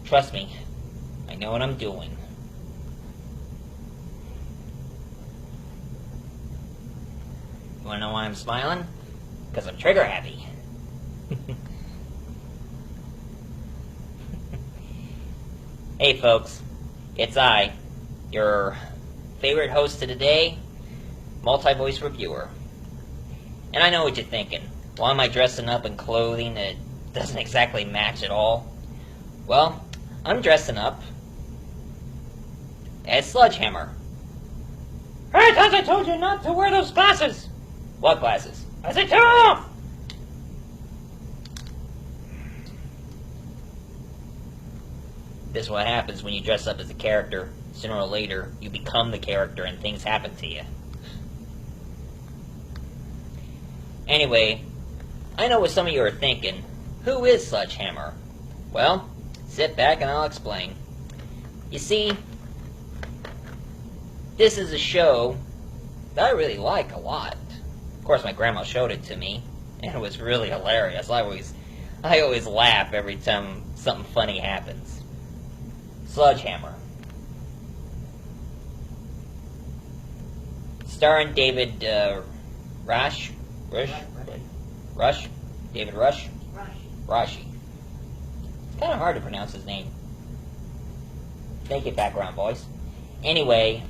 Trust me, I know what I'm doing. You wanna know why I'm smiling? Because I'm trigger happy. Hey folks, it's I, your favorite host of the day, multi-voice reviewer. And I know what you're thinking. Why am I dressing up in clothing that doesn't exactly match at all? Well, I'm dressing up as Sledgehammer. Hey, thought I told you not to wear those glasses! What glasses? I said turn them off! This is what happens when you dress up as a character. Sooner or later, you become the character and things happen to you. Anyway, I know what some of you are thinking. Who is Sledgehammer? Well, sit back and I'll explain. You see, this is a show that I really like a lot. Of course, my grandma showed it to me, and it was really hilarious. I always laugh every time something funny happens. Sledgehammer. Starring David Rush? David Rush? Rashi. It's kind of hard to pronounce his name. Thank you, background voice. Anyway,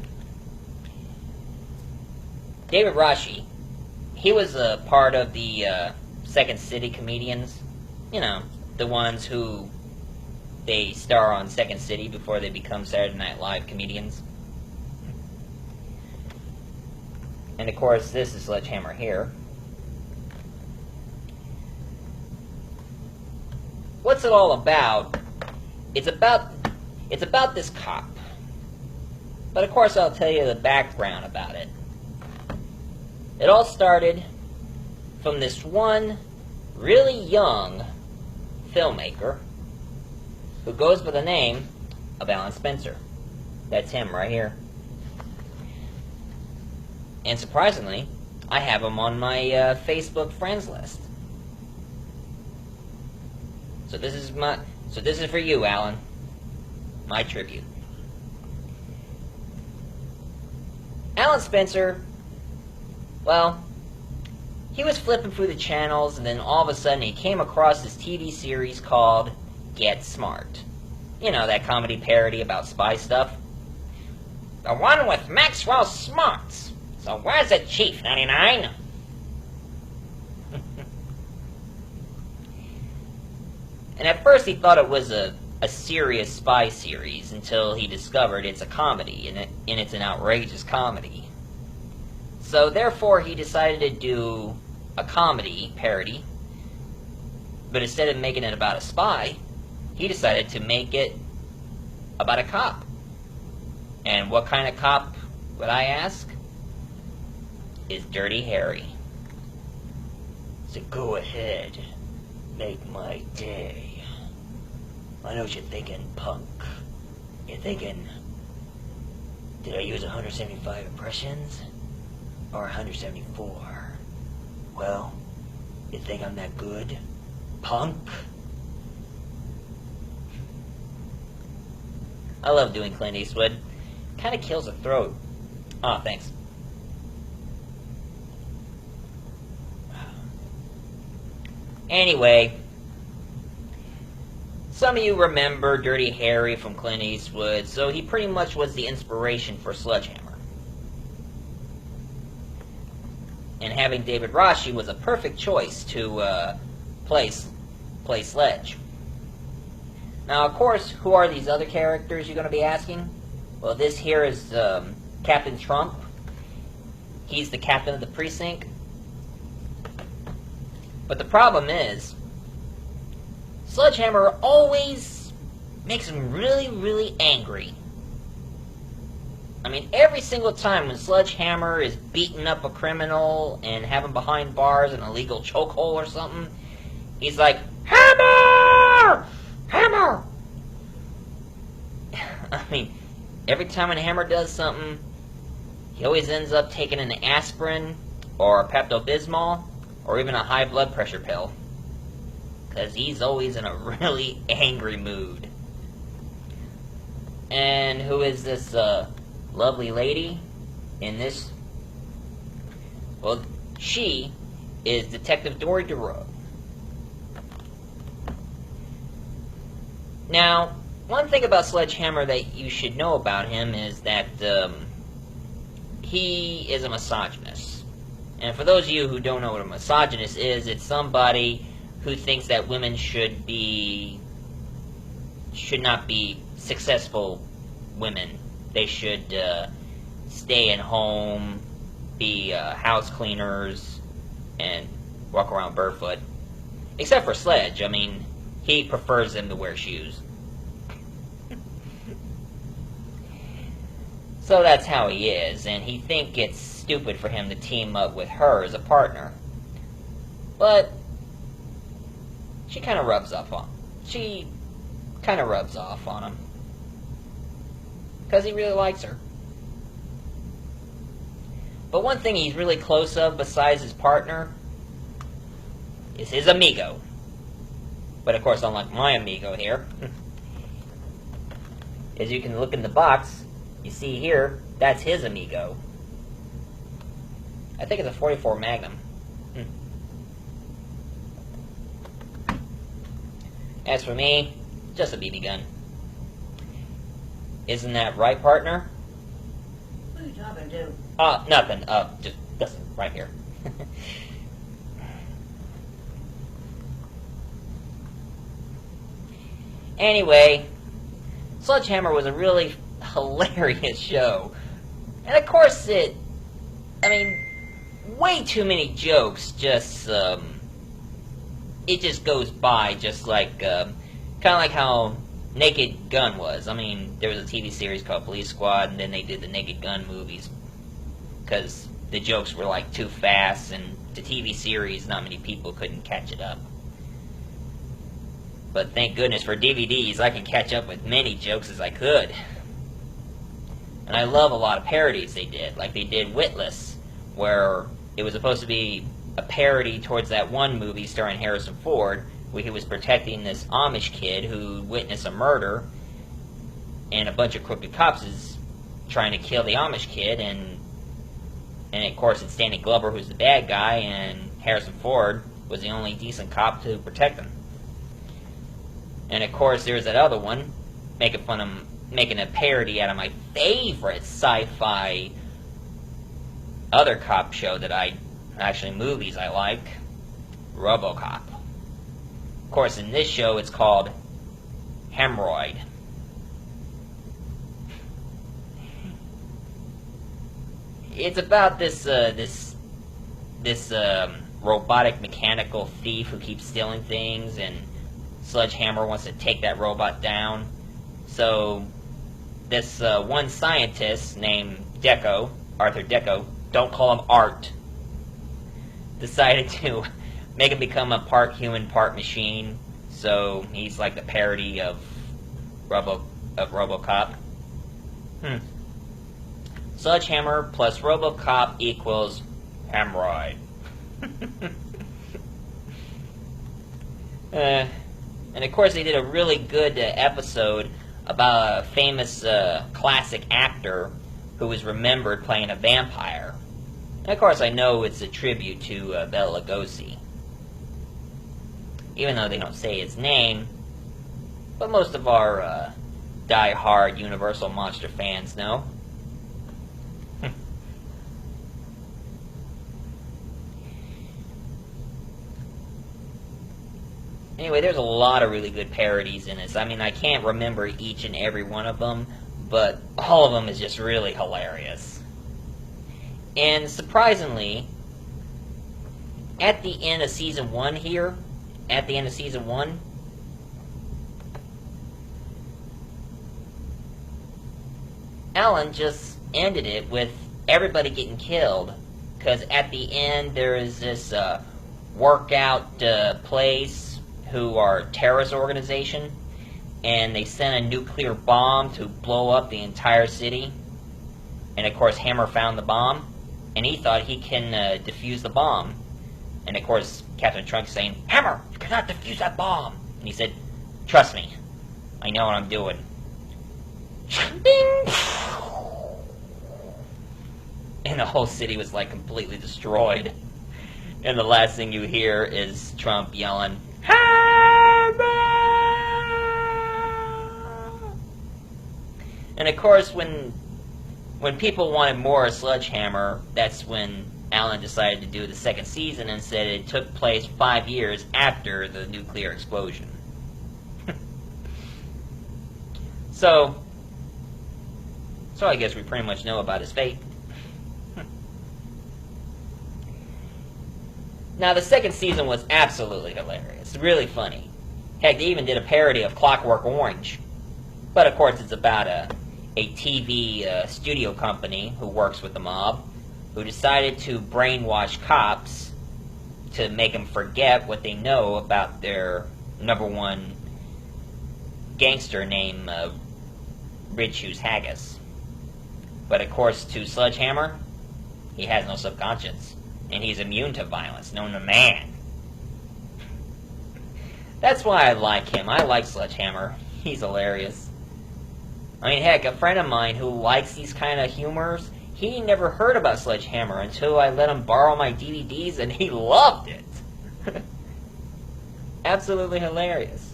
David Rashi, he was a part of the Second City comedians. You know, the ones who they star on Second City before they become Saturday Night Live comedians. And of course, this is Sledgehammer here. What's it all about? It's about this cop. But of course, I'll tell you the background about it. It all started from this one really young filmmaker who goes by the name of Alan Spencer. That's him right here. And surprisingly, I have him on my Facebook friends list. So this is for you, Alan. My tribute. Alan Spencer, well, he was flipping through the channels, and then all of a sudden he came across this TV series called Get Smart. You know, that comedy parody about spy stuff. The one with Maxwell smarts. So where's the Chief, 99? And at first he thought it was a serious spy series until he discovered it's a comedy, and it's an outrageous comedy. So therefore he decided to do a comedy parody, but instead of making it about a spy, he decided to make it about a cop. And what kind of cop, would I ask? Is Dirty Harry. So go ahead, make my day. I know what you're thinking, punk. You're thinking, did I use 175 impressions? Or 174? Well, you think I'm that good, punk? I love doing Clint Eastwood. Kind of kills the throat. Aw, thanks. Anyway, some of you remember Dirty Harry from Clint Eastwood, so he pretty much was the inspiration for Sledgehammer. And having David Rashi was a perfect choice to play Sledge. Now, of course, who are these other characters you're going to be asking? Well, this here is Captain Trump. He's the captain of the precinct. But the problem is, Sledgehammer always makes him really, really angry. I mean, every single time when Sledgehammer is beating up a criminal and having him behind bars in a legal chokehold or something, he's like, Hammer! Hammer! I mean, every time a Hammer does something, he always ends up taking an aspirin or a Pepto-Bismol or even a high blood pressure pill. Because he's always in a really angry mood. And who is this lovely lady in this? Well, she is Detective Dory DeRoe. Now, one thing about Sledgehammer that you should know about him is that he is a misogynist. And for those of you who don't know what a misogynist is, it's somebody who thinks that women should not be successful women. They should stay at home, be house cleaners, and walk around barefoot. Except for Sledge. I mean, he prefers them to wear shoes. So that's how he is, and he thinks it's stupid for him to team up with her as a partner. But she kind of rubs off on him. Because he really likes her. But one thing he's really close of besides his partner is his amigo. But of course, unlike my amigo here, as you can look in the box, you see here, that's his amigo. I think it's a 44 Magnum. As for me, just a BB gun. Isn't that right, partner? What are you talking to? Nothing. Just listen, right here. Anyway, Sledgehammer was a really hilarious show. And of course way too many jokes just, it just goes by just like, kind of like how Naked Gun was. I mean, there was a TV series called Police Squad, and then they did the Naked Gun movies, because the jokes were like too fast, and the TV series, not many people couldn't catch it up. But thank goodness for DVDs, I can catch up with many jokes as I could. And I love a lot of parodies they did, like they did Witless, where it was supposed to be a parody towards that one movie starring Harrison Ford, where he was protecting this Amish kid who witnessed a murder, and a bunch of crooked cops is trying to kill the Amish kid, and of course it's Danny Glover who's the bad guy, and Harrison Ford was the only decent cop to protect him. And of course there's that other one, making a parody out of my favorite sci-fi other cop show movies I like, RoboCop. Of course, in this show, it's called Hemorrhoid. It's about this robotic mechanical thief who keeps stealing things, and Sledgehammer wants to take that robot down. So this one scientist named Arthur Deco, don't call him Art, decided to make him become a part human, part machine. So he's like the parody of RoboCop. Sledgehammer plus RoboCop equals Hemorrhoid. And of course they did a really good episode about a famous classic actor who was remembered playing a vampire. And of course I know it's a tribute to Bela Lugosi, even though they don't say his name, but most of our die-hard Universal Monster fans know. Anyway, there's a lot of really good parodies in this. I mean, I can't remember each and every one of them, but all of them is just really hilarious. And surprisingly, at the end of Season 1 here, Alan just ended it with everybody getting killed. Because at the end, there is this workout place who are a terrorist organization, and they sent a nuclear bomb to blow up the entire city. And of course Hammer found the bomb, and he thought he can defuse the bomb. And of course Captain Trunk's saying, "Hammer, you cannot defuse that bomb." And he said, "Trust me, I know what I'm doing." Ding! And the whole city was like completely destroyed. And the last thing you hear is Trump yelling, "Hammer!" And of course, when people wanted more of Sledgehammer, that's when Alan decided to do the second season and said it took place 5 years after the nuclear explosion. So I guess we pretty much know about his fate. Now, the second season was absolutely hilarious. Really funny. Heck, they even did a parody of Clockwork Orange. But, of course, it's about a TV studio company who works with the mob, who decided to brainwash cops to make them forget what they know about their #1 gangster named Red Shoes Haggis. But, of course, to Sledgehammer, he has no subconscious. And he's immune to violence, known to man. That's why I like him. I like Sledgehammer. He's hilarious. I mean, heck, a friend of mine who likes these kind of humors, he never heard about Sledgehammer until I let him borrow my DVDs, and he loved it. Absolutely hilarious.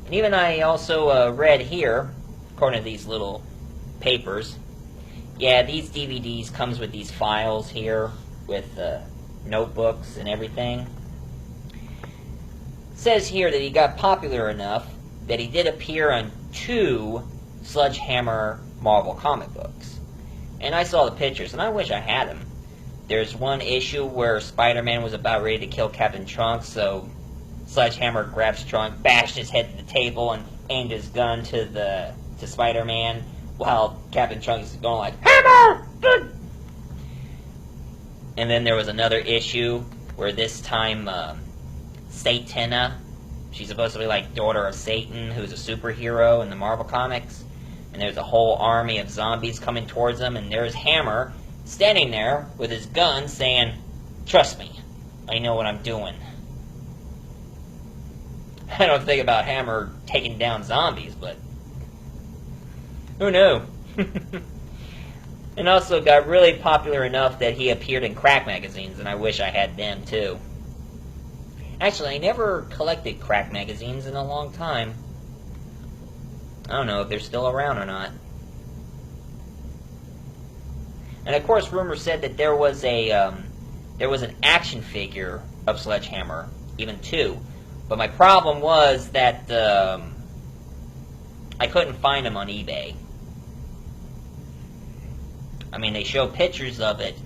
And even I also read here, according to these little papers, yeah, these DVDs comes with these files here with notebooks and everything. It says here that he got popular enough that he did appear on 2 Sledgehammer Marvel comic books. And I saw the pictures, and I wish I had them. There's one issue where Spider-Man was about ready to kill Captain Trunk, so Sledgehammer grabs Trunk, bashed his head to the table, and aimed his gun to Spider-Man, while Captain Trunk is going like, "Hammer!" And then there was another issue where this time Satana, she's supposed to be like daughter of Satan, who's a superhero in the Marvel Comics, and there's a whole army of zombies coming towards them, and there's Hammer standing there with his gun saying, "Trust me, I know what I'm doing." I don't think about Hammer taking down zombies, but who knew? And also got really popular enough that he appeared in crack magazines, and I wish I had them too. Actually, I never collected crack magazines in a long time. I don't know if they're still around or not. And of course, rumor said that there was an action figure of Sledgehammer, even 2. But my problem was that I couldn't find them on eBay. I mean, they show pictures of it,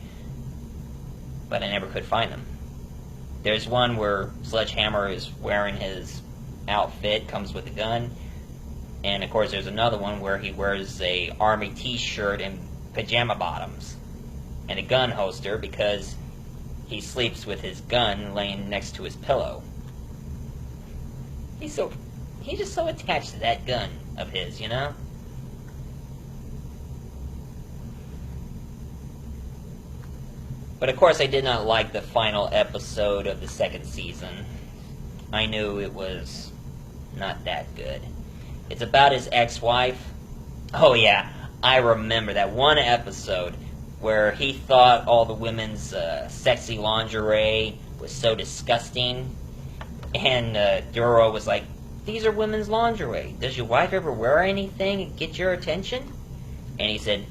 but I never could find them. There's one where Sledgehammer is wearing his outfit, comes with a gun, and of course there's another one where he wears a army t-shirt and pajama bottoms, and a gun holster because he sleeps with his gun laying next to his pillow. He's just so attached to that gun of his, you know? But of course I did not like the final episode of the second season. I knew it was not that good. It's about his ex-wife. Oh yeah, I remember that one episode where he thought all the women's sexy lingerie was so disgusting. And Duro was like, "These are women's lingerie. Does your wife ever wear anything and get your attention?" And he said,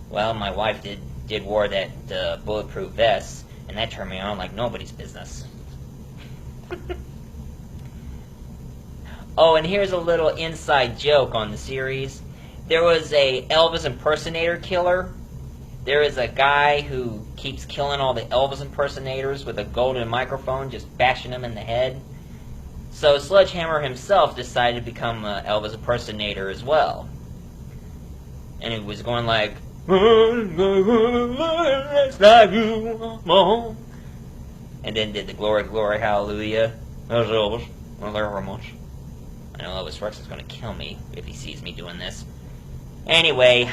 "Well, my wife did wear that bulletproof vest, and that turned me on like nobody's business." Oh, and here's a little inside joke on the series. There was a Elvis impersonator killer. There is a guy who keeps killing all the Elvis impersonators with a golden microphone, just bashing them in the head. So Sledgehammer himself decided to become an Elvis impersonator as well. And he was going like, and then did the glory, glory, hallelujah. That's Elvis. Well, there very much. I know Elvis Rex is going to kill me if he sees me doing this. Anyway,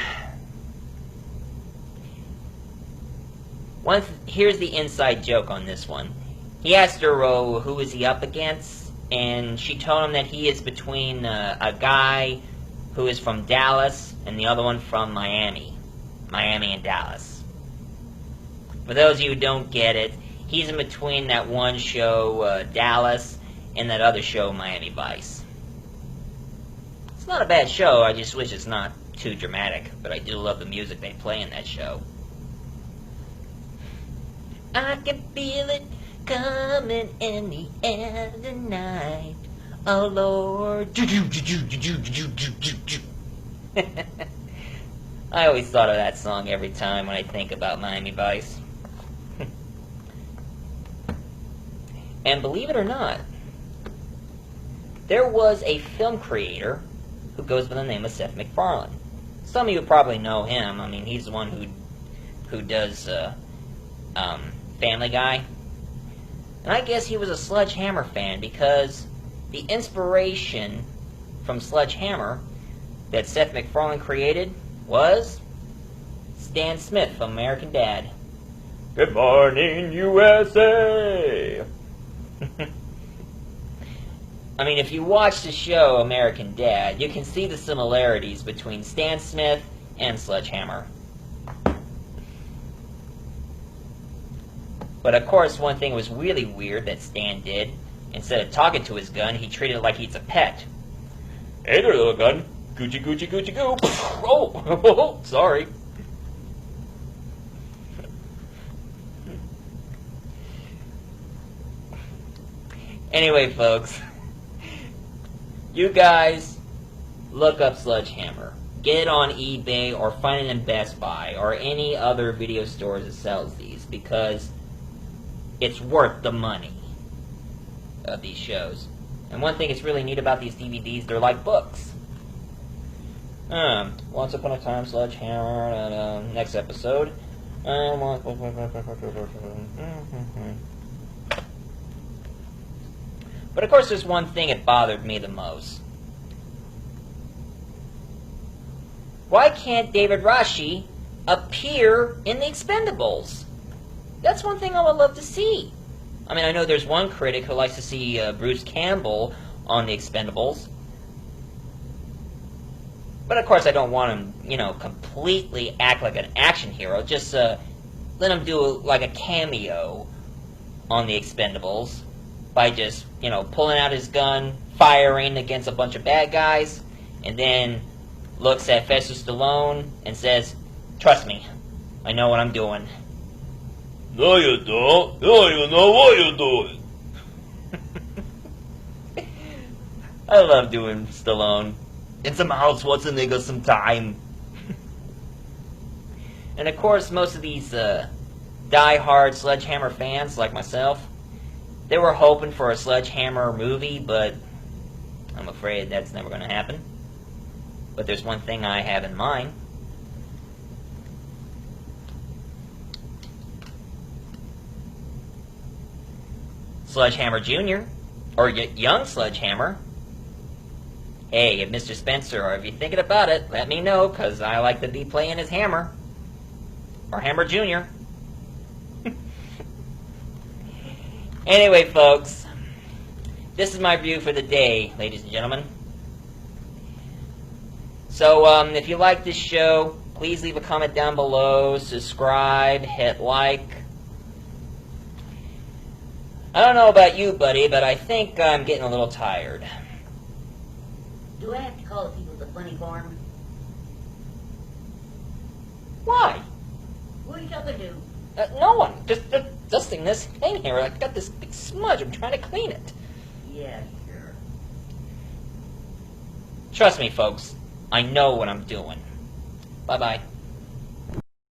here's the inside joke on this one. He asked her, who is he up against? And she told him that he is between a guy who is from Dallas, and the other one from Miami. Miami and Dallas. For those of you who don't get it, he's in between that one show, Dallas, and that other show, Miami Vice. It's not a bad show, I just wish it's not too dramatic, but I do love the music they play in that show. I can feel it coming in the air tonight. Oh Lord. I always thought of that song every time when I think about Miami Vice. And believe it or not, there was a film creator who goes by the name of Seth MacFarlane. Some of you probably know him. I mean, he's the one who does Family Guy. And I guess he was a Sledgehammer fan because the inspiration from Sledgehammer that Seth MacFarlane created was Stan Smith from American Dad. Good morning, USA! I mean, if you watch the show American Dad, you can see the similarities between Stan Smith and Sledgehammer. But of course, one thing was really weird that Stan did. Instead of talking to his gun, he treated it like he's a pet. Hey there, little gun. Gucci, Gucci, Gucci, goo. Oh, sorry. Anyway, folks, you guys look up Sledgehammer. Get it on eBay or find it in Best Buy or any other video stores that sells these because it's worth the money of these shows. And one thing that's really neat about these DVDs, they're like books. Once Upon a Time, Sledgehammer, next episode. But of course, there's one thing that bothered me the most. Why can't David Rashi appear in The Expendables? That's one thing I would love to see. I mean, I know there's one critic who likes to see Bruce Campbell on The Expendables. But of course, I don't want him, completely act like an action hero. Just let him do like a cameo on The Expendables by just, pulling out his gun, firing against a bunch of bad guys, and then looks at Sylvester Stallone and says, "Trust me, I know what I'm doing." No, you don't. No, you know what you're doing. I love doing Stallone. In some house, what's a nigga some time? And of course, most of these die-hard Sledgehammer fans, like myself, they were hoping for a Sledgehammer movie, but I'm afraid that's never going to happen. But there's one thing I have in mind. Sledgehammer Jr., or young Sledgehammer. Hey, if Mr. Spencer, or if you're thinking about it, let me know, because I like to be playing as Hammer. Or Hammer Jr. Anyway, folks, this is my review for the day, ladies and gentlemen. So, if you like this show, please leave a comment down below, subscribe, hit like. I don't know about you, buddy, but I think I'm getting a little tired. Do I have to call the people at the funny farm? Why? Who are you talking to? No one. Just dusting this thing here. I've got this big smudge. I'm trying to clean it. Yeah, sure. Trust me, folks. I know what I'm doing. Bye-bye.